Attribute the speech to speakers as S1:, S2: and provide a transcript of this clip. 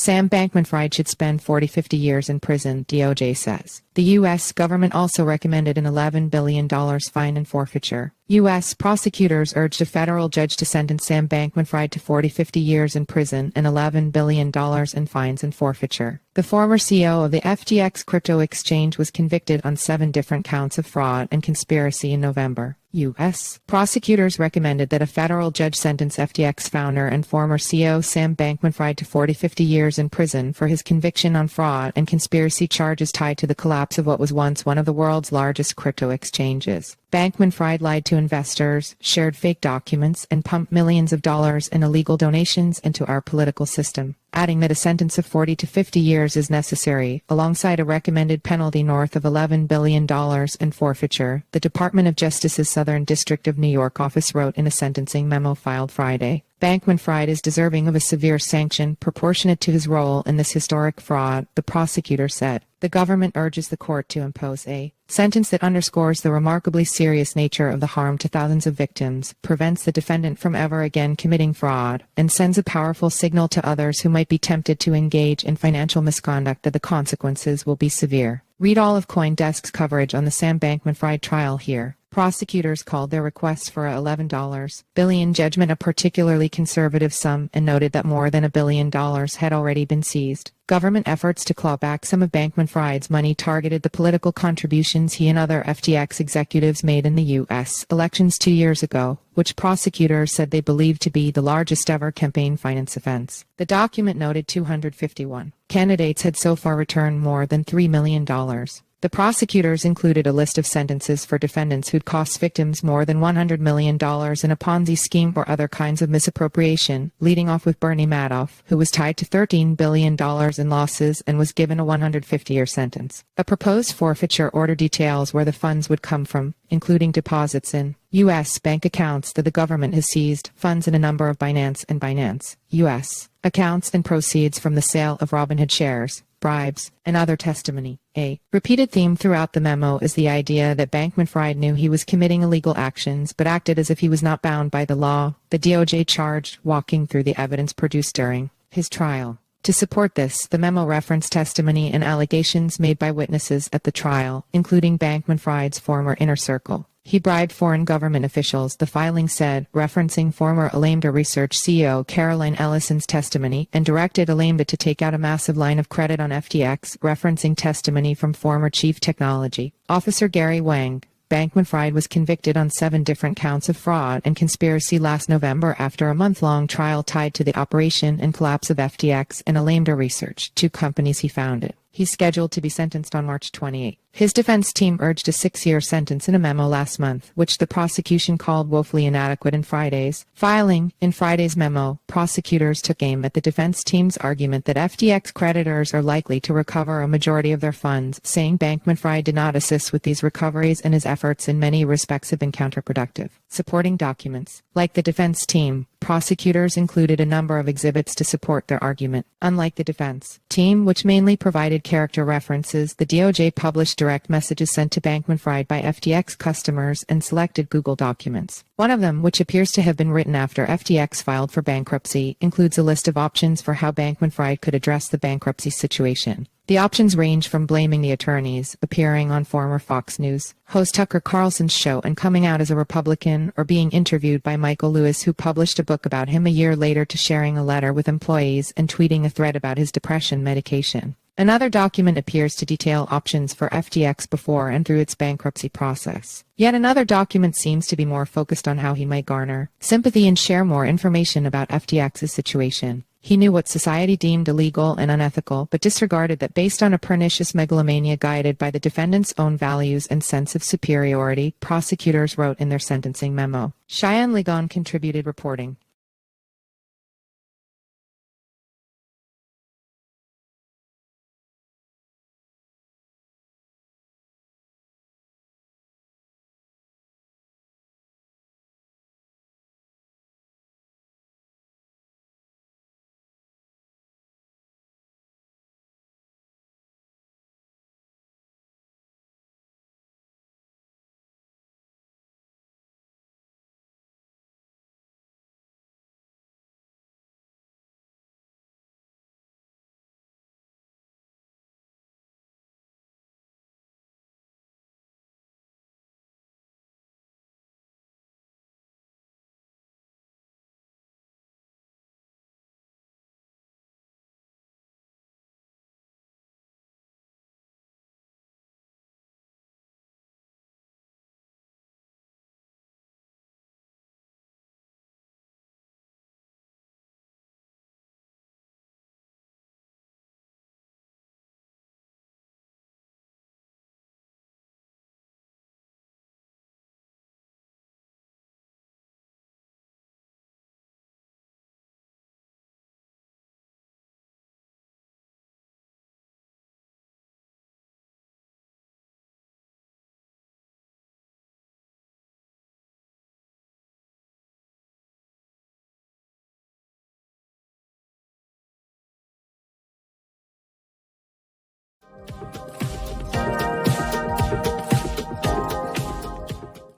S1: Sam Bankman-Fried should spend 40-50 years in prison, DOJ says. The U.S. government also recommended an $11 billion fine and forfeiture. U.S. prosecutors urged a federal judge to sentence Sam Bankman-Fried to 40-50 years in prison and $11 billion in fines and forfeiture. The former CEO of the FTX crypto exchange was convicted on 7 different counts of fraud and conspiracy in November. U.S. prosecutors recommended that a federal judge sentence FTX founder and former CEO Sam Bankman-Fried to 40-50 years in prison for his conviction on fraud and conspiracy charges tied to the collapse of what was once one of the world's largest crypto exchanges. Bankman-Fried lied to investors, shared fake documents, and pumped millions of dollars in illegal donations into our political system, adding that a sentence of 40 to 50 years is necessary, alongside a recommended penalty north of $11 billion in forfeiture, the Department of Justice's Southern District of New York office wrote in a sentencing memo filed Friday. Bankman-Fried is deserving of a severe sanction proportionate to his role in this historic fraud, the prosecutor said. The government urges the court to impose a sentence that underscores the remarkably serious nature of the harm to thousands of victims, prevents the defendant from ever again committing fraud, and sends a powerful signal to others who might be tempted to engage in financial misconduct that the consequences will be severe. Read all of CoinDesk's coverage on the Sam Bankman-Fried trial here. Prosecutors called their request for a $11 billion judgment a particularly conservative sum and noted that more than $1 billion had already been seized. Government efforts to claw back some of Bankman-Fried's money targeted the political contributions he and other FTX executives made in the U.S. elections 2 years ago, which prosecutors said they believed to be the largest ever campaign finance offense. The document noted 251 candidates had so far returned more than $3 million. The prosecutors included a list of sentences for defendants who'd cost victims more than $100 million in a Ponzi scheme or other kinds of misappropriation, leading off with Bernie Madoff, who was tied to $13 billion in losses and was given a 150-year sentence. A proposed forfeiture order details where the funds would come from, including deposits in U.S. bank accounts that the government has seized, funds in a number of Binance U.S. accounts, and proceeds from the sale of Robinhood shares, bribes, and other testimony. A repeated theme throughout the memo is the idea that Bankman-Fried knew he was committing illegal actions but acted as if he was not bound by the law, the DOJ charged, walking through the evidence produced during his trial. To support this, the memo referenced testimony and allegations made by witnesses at the trial, including Bankman-Fried's former inner circle. He bribed foreign government officials, the filing said, referencing former Alameda Research CEO Caroline Ellison's testimony, and directed Alameda to take out a massive line of credit on FTX, referencing testimony from former Chief Technology Officer Gary Wang. Bankman-Fried was convicted on 7 different counts of fraud and conspiracy last November after a month-long trial tied to the operation and collapse of FTX and Alameda Research, 2 companies he founded. He's scheduled to be sentenced on March 28. His defense team urged a 6-year sentence in a memo last month, which the prosecution called woefully inadequate in Friday's filing. In Friday's memo, prosecutors took aim at the defense team's argument that FTX creditors are likely to recover a majority of their funds, saying Bankman-Fried did not assist with these recoveries and his efforts in many respects have been counterproductive. Supporting documents. Like the defense team, prosecutors included a number of exhibits to support their argument. Unlike the defense team, which mainly provided character references, the DOJ published direct messages sent to Bankman-Fried by FTX customers and selected Google documents. One of them, which appears to have been written after FTX filed for bankruptcy, includes a list of options for how Bankman-Fried could address the bankruptcy situation. The options range from blaming the attorneys, appearing on former Fox News host Tucker Carlson's show and coming out as a Republican, or being interviewed by Michael Lewis, who published a book about him a year later, to sharing a letter with employees and tweeting a thread about his depression medication. Another document appears to detail options for FTX before and through its bankruptcy process. Yet another document seems to be more focused on how he might garner sympathy and share more information about FTX's situation. He knew what society deemed illegal and unethical, but disregarded that based on a pernicious megalomania guided by the defendant's own values and sense of superiority, prosecutors wrote in their sentencing memo. Cheyenne Ligon contributed reporting.